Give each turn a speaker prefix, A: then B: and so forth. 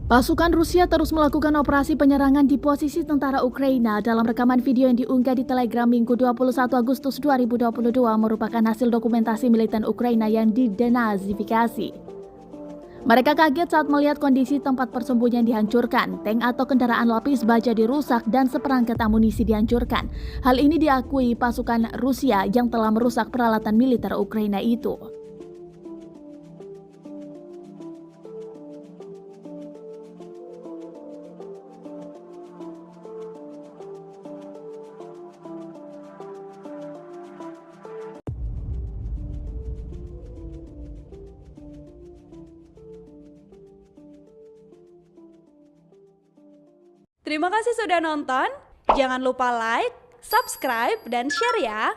A: Pasukan Rusia terus melakukan operasi penyerangan di posisi tentara Ukraina. Dalam rekaman video yang diunggah di Telegram Minggu 21 Agustus 2022 merupakan hasil dokumentasi militer Ukraina yang didenazifikasi. Mereka kaget saat melihat kondisi tempat persembunyian dihancurkan, tank atau kendaraan lapis baja dirusak, dan seperangkat amunisi dihancurkan. Hal ini diakui pasukan Rusia yang telah merusak peralatan militer Ukraina itu.
B: Terima kasih sudah nonton. Jangan lupa like, subscribe, dan share ya.